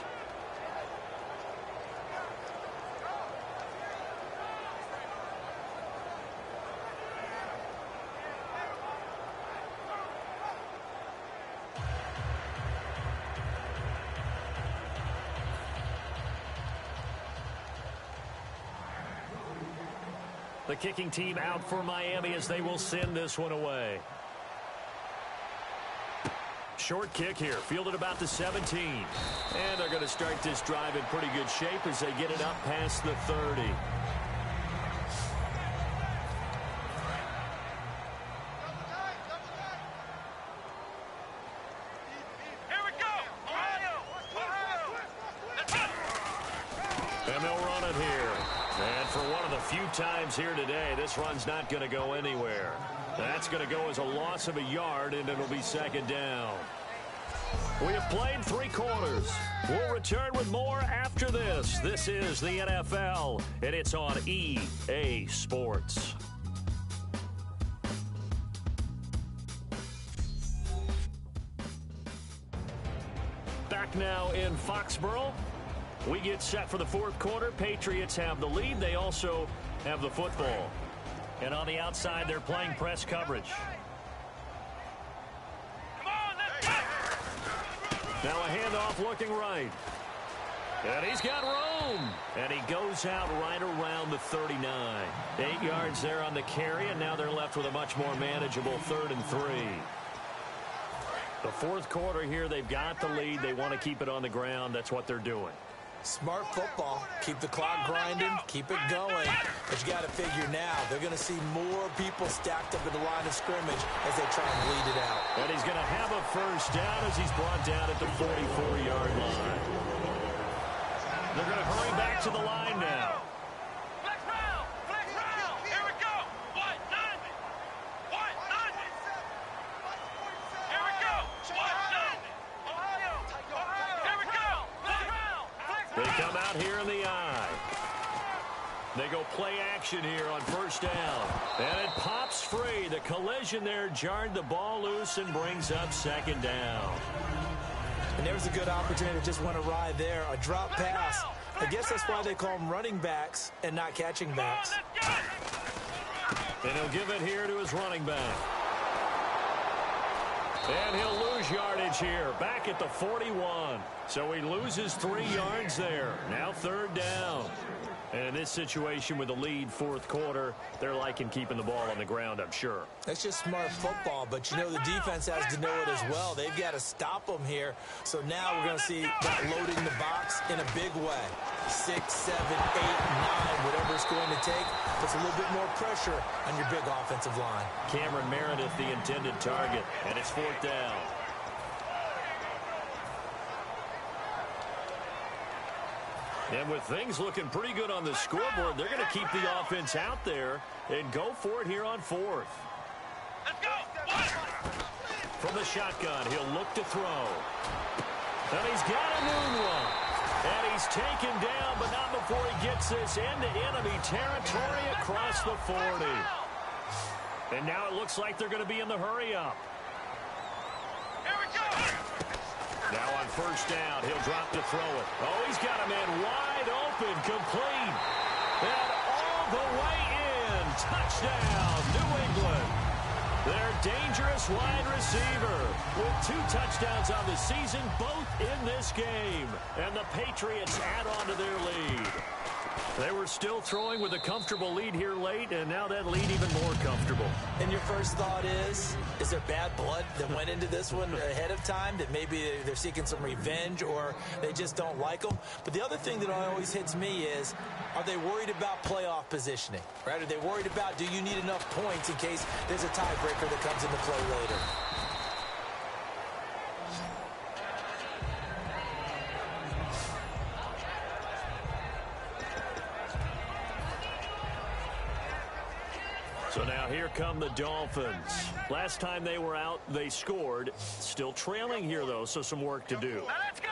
The kicking team out for Miami as they will send this one away. Short kick here, fielded about the 17. And they're going to start this drive in pretty good shape as they get it up past the 30. And they'll run it here. And for one of the few times here today, this run's not going to go anywhere. That's going to go as a loss of a yard, and it'll be second down. We have played 3 quarters. We'll return with more after this. This is the NFL, and it's on EA Sports. Back now in Foxborough. We get set for the 4th quarter. Patriots have the lead. They also have the football. And on the outside, they're playing press coverage. Now a handoff looking right. And he's got room. And he goes out right around the 39. 8 yards there on the carry, and now they're left with a much more manageable 3rd and 3. The 4th quarter here, they've got the lead. They want to keep it on the ground. That's what they're doing. Smart football. Keep the clock grinding. Keep it going. But you got to figure now, they're going to see more people stacked up at the line of scrimmage as they try and bleed it out. And he's going to have a first down as he's brought down at the 44-yard line. They're going to hurry back to the line now. Flex round! Flex round! Here we go! What? 90! What? 90! Here we go! What? 90! Ohio! Here we go! Flex round! Flex round! They come out here in the eye. They go play action here on first down. And it pops free. The collision there jarred the ball loose and brings up second down. And there was a good opportunity that just went awry there. A drop pass. I guess that's why they call them running backs and not catching backs. And he'll give it here to his running back. And he'll lose yardage here, back at the 41. So he loses 3 yards there. Now 3rd down. And in this situation with the lead 4th quarter, they're liking keeping the ball on the ground, I'm sure. That's just smart football, but you know the defense has to know it as well. They've got to stop them here. So now we're going to see that loading the box in a big way. 6, 7, 8, 9, whatever it's going to take. Puts a little bit more pressure on your big offensive line. Cameron Meredith, the intended target, and it's 4th down. And with things looking pretty good on the scoreboard, they're going to keep the offense out there and go for it here on 4th. Let's go! From the shotgun, he'll look to throw. And he's got a new one. And he's taken down, but not before he gets gets this into enemy territory across the 40. And now it looks like they're going to be in the hurry-up. Here we go. Now on first down, he'll drop to throw it. Oh, he's got a man wide open, complete. And all the way in. Touchdown, New England. Their dangerous wide receiver with 2 touchdowns on the season, both in this game. And the Patriots add on to their lead. They were still throwing with a comfortable lead here late, and now that lead even more comfortable. And your first thought is there bad blood that went into this one ahead of time, that maybe they're seeking some revenge or they just don't like them? But the other thing that always hits me is, are they worried about playoff positioning? Right? Are they worried about, do you need enough points in case there's a tiebreaker that comes into play later? So now here come the Dolphins. Last time they were out, they scored. Still trailing here, though, so some work to do. Now let's go.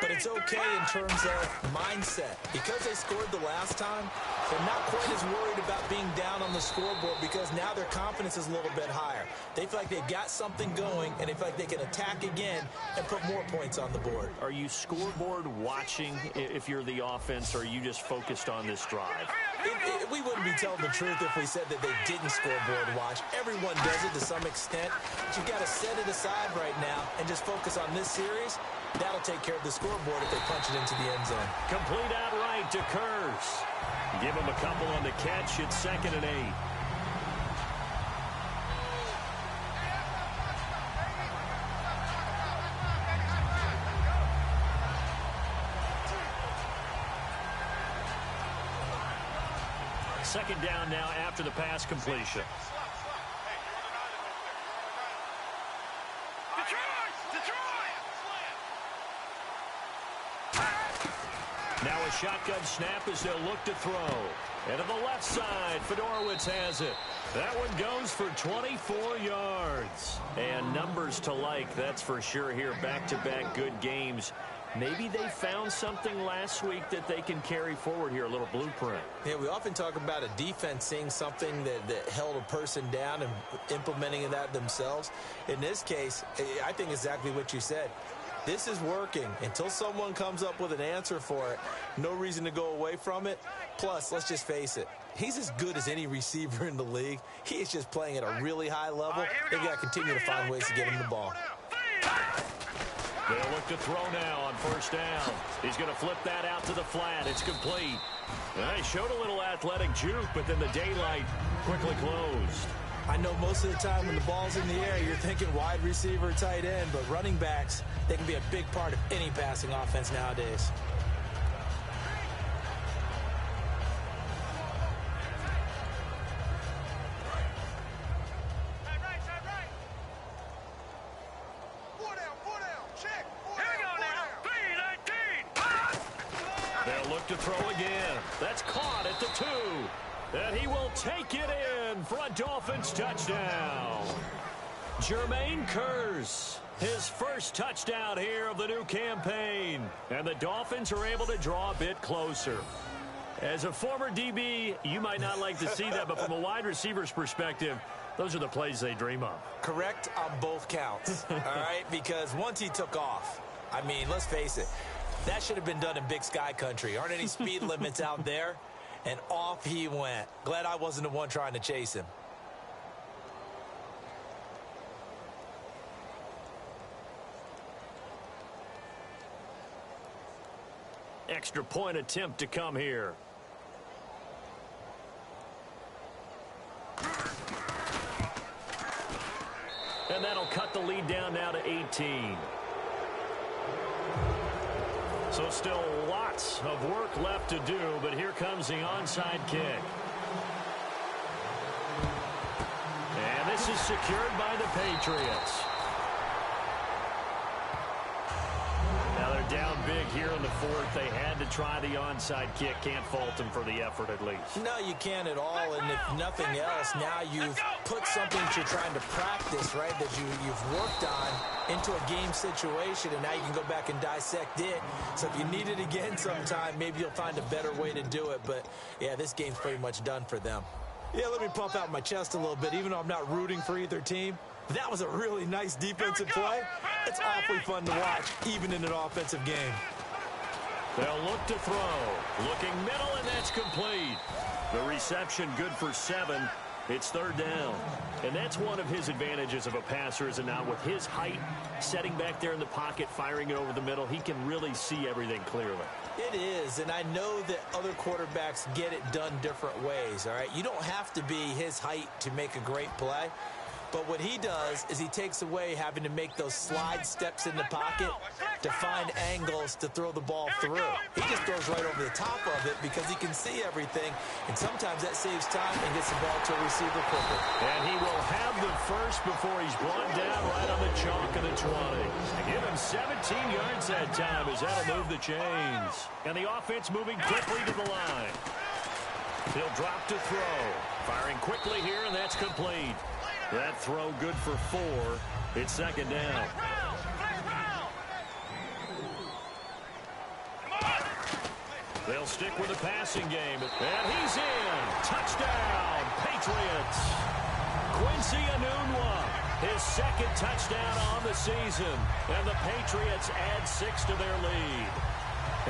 But it's okay in terms of mindset. Because they scored the last time, they're not quite as worried about being down on the scoreboard because now their confidence is a little bit higher. They feel like they've got something going, and they feel like they can attack again and put more points on the board. Are you scoreboard watching if you're the offense, or are you just focused on this drive? We wouldn't be telling the truth if we said that they didn't scoreboard watch. Everyone does it to some extent. But you've got to set it aside right now and just focus on this series. That'll take care of the scoreboard if they punch it into the end zone. Complete outright to Kurz. Give him a couple on the catch. It's 2nd and 8. Second down now after the pass completion. Now a shotgun snap as they'll look to throw. And to the left side, Fedorowicz has it. That one goes for 24 yards. And numbers to like, that's for sure here. Back-to-back good games. Maybe they found something last week that they can carry forward here, a little blueprint. Yeah, we often talk about a defense seeing something that held a person down and implementing that themselves. In this case, I think exactly what you said. This is working. Until someone comes up with an answer for it, no reason to go away from it. Plus, let's just face it, he's as good as any receiver in the league. He is just playing at a really high level. They've got to continue to find ways to get him the ball. They'll look to throw now on first down. He's going to flip that out to the flat. It's complete. He showed a little athletic juke, but then the daylight quickly closed. I know most of the time when the ball's in the air, you're thinking wide receiver, tight end, but running backs, they can be a big part of any passing offense nowadays. They'll look to throw again. That's caught at the 2. And he will take it in for a Dolphins touchdown. Jermaine Kurz, his first touchdown here of the new campaign. And the Dolphins are able to draw a bit closer. As a former DB, you might not like to see that, but from a wide receiver's perspective, those are the plays they dream of. Correct on both counts, all right? Because once he took off, I mean, let's face it, that should have been done in Big Sky country. Aren't any speed limits out there? And off he went. Glad I wasn't the one trying to chase him. Extra point attempt to come here. And that'll cut the lead down now to 18. So still lots of work left to do, but here comes the onside kick. And this is secured by the Patriots. Now they're down big here in the fourth. They had to try the onside kick. Can't fault them for the effort at least. No, you can't at all. And if nothing else, now you've put something that you're trying to practice, right, that you've worked on into a game situation, and now you can go back and dissect it. So if you need it again sometime, maybe you'll find a better way to do it. But, yeah, this game's pretty much done for them. Yeah, let me pump out my chest a little bit, even though I'm not rooting for either team. That was a really nice defensive play. It's awfully fun to watch, even in an offensive game. They'll look to throw. Looking middle, and that's complete. The reception good for 7. It's third down. And that's one of his advantages of a passer, is now with his height, setting back there in the pocket, firing it over the middle, he can really see everything clearly. It is, and I know that other quarterbacks get it done different ways, all right? You don't have to be his height to make a great play. But what he does is he takes away having to make those slide steps in the pocket to find angles to throw the ball through. He just throws right over the top of it because he can see everything, and sometimes that saves time and gets the ball to a receiver quicker. And he will have the first before he's brought down right on the chalk of the 20. Give him 17 yards that time as that'll move the chains. And the offense moving quickly to the line. He'll drop to throw. Firing quickly here, and that's complete. That throw good for 4. It's second down. They'll stick with the passing game. And he's in. Touchdown, Patriots. Quincy Enunwa, his second touchdown on the season. And the Patriots add 6 to their lead.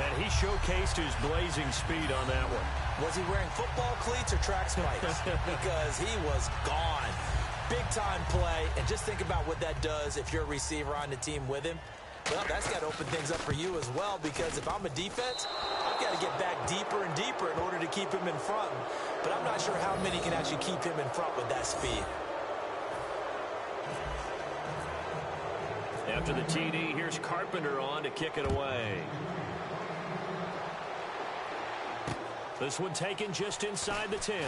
And he showcased his blazing speed on that one. Was he wearing football cleats or track spikes? Because he was gone. Big-time play, and just think about what that does if you're a receiver on the team with him. Well, that's got to open things up for you as well, because if I'm a defense, I've got to get back deeper and deeper in order to keep him in front. But I'm not sure how many can actually keep him in front with that speed. After the TD, here's Carpenter on to kick it away. This one taken just inside the 10.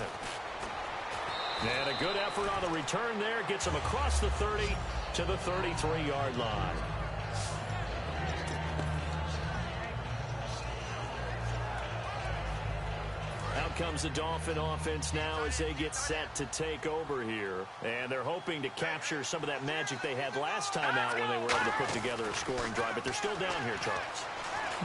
And a good effort on the return there. Gets him across the 30 to the 33-yard line. Out comes the Dolphin offense now as they get set to take over here. And they're hoping to capture some of that magic they had last time out when they were able to put together a scoring drive. But they're still down here, Charles.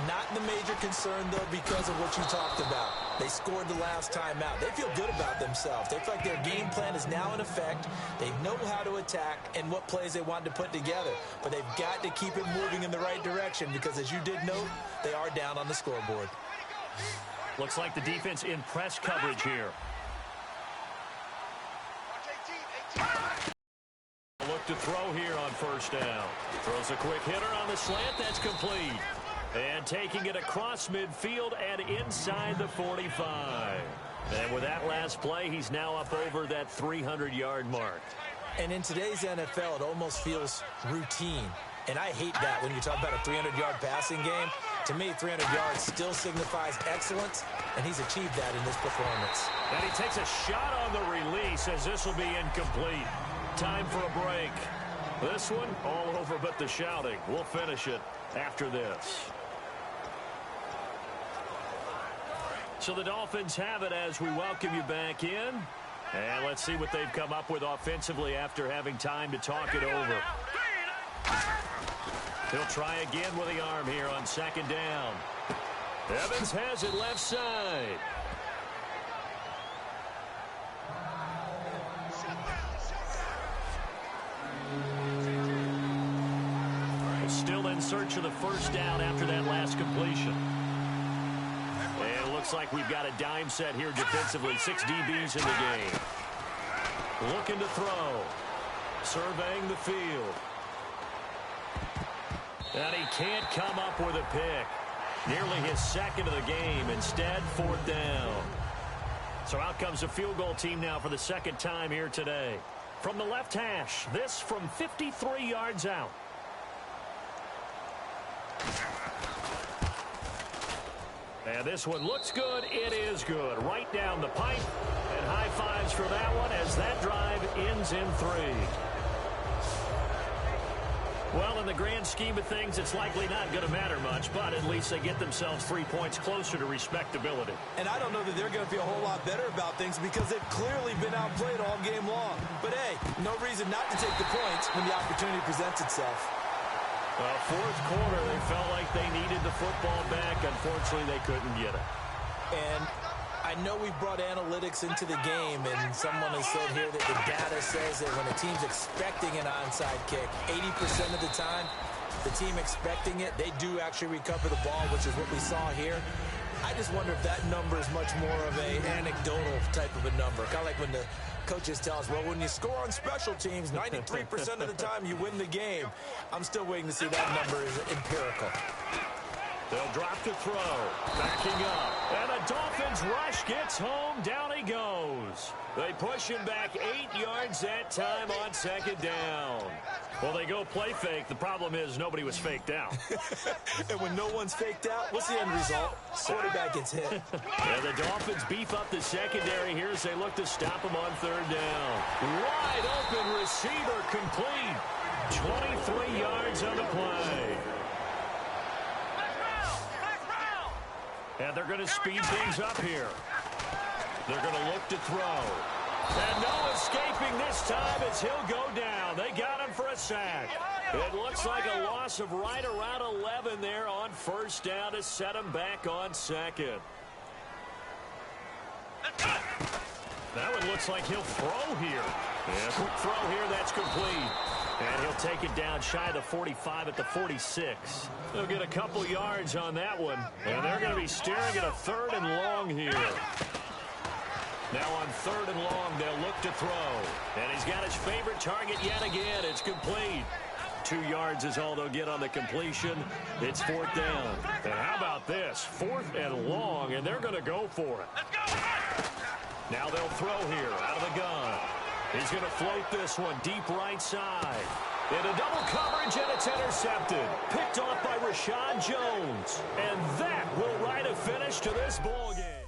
Not the major concern, though, because of what you talked about. They scored the last time out. They feel good about themselves. They feel like their game plan is now in effect. They know how to attack and what plays they want to put together. But they've got to keep it moving in the right direction because, as you did note, they are down on the scoreboard. Looks like the defense in press coverage here. Look to throw here on first down. Throws a quick hitter on the slant. That's complete. And taking it across midfield and inside the 45. And with that last play, he's now up over that 300-yard mark. And in today's NFL, it almost feels routine. And I hate that when you talk about a 300-yard passing game. To me, 300 yards still signifies excellence, and he's achieved that in this performance. And he takes a shot on the release as this will be incomplete. Time for a break. This one all over but the shouting. We'll finish it after this. So the Dolphins have it as we welcome you back in. And let's see what they've come up with offensively after having time to talk it over. He'll try again with the arm here on second down. Evans has it left side. Still in search of the first down after that last completion. And it looks like we've got a dime set here defensively. 6 DBs in the game. Looking to throw. Surveying the field. And he can't come up with a pick. Nearly his second of the game. Instead, fourth down. So out comes the field goal team now for the second time here today. From the left hash, this from 53 yards out. And this one looks good. It is good. Right down the pipe. And high fives for that one as that drive ends in 3. Well, in the grand scheme of things, it's likely not going to matter much, but at least they get themselves 3 points closer to respectability. And I don't know that they're going to feel a whole lot better about things because they've clearly been outplayed all game long. But, hey, no reason not to take the points when the opportunity presents itself. Well, fourth quarter, they felt like they needed the football back. Unfortunately, they couldn't get it. And I know we've brought analytics into the game, and someone has said here that the data says that when a team's expecting an onside kick, 80% of the time, the team expecting it, they do actually recover the ball, which is what we saw here. I just wonder if that number is much more of a anecdotal type of a number. Kind of like when the coaches tell us, well, when you score on special teams, 93% of the time you win the game. I'm still waiting to see that number is empirical. They'll drop to throw. Backing up. And the Dolphins rush gets home. Down he goes. They push him back 8 yards that time on second down. Well, they go play fake. The problem is nobody was faked out. And when no one's faked out, what's the end result? Quarterback gets hit. And the Dolphins beef up the secondary here as they look to stop him on third down. Wide open receiver complete. 23 yards on the play. And they're going to speed things up here. They're going to look to throw. And no escaping this time as he'll go down. They got him for a sack. It looks like a loss of right around 11 there on first down to set him back on second. That one looks like he'll throw here. Yeah, quick throw here, that's complete. And he'll take it down shy of the 45 at the 46. They'll get a couple yards on that one. And they're going to be staring at a third and long here. Now on third and long, they'll look to throw. And he's got his favorite target yet again. It's complete. 2 yards is all they'll get on the completion. It's fourth down. And how about this? Fourth and long, and they're going to go for it. Now they'll throw here out of the gun. He's going to float this one deep right side. Into double coverage, and it's intercepted. Picked off by Rashad Jones. And that will write a finish to this ball game.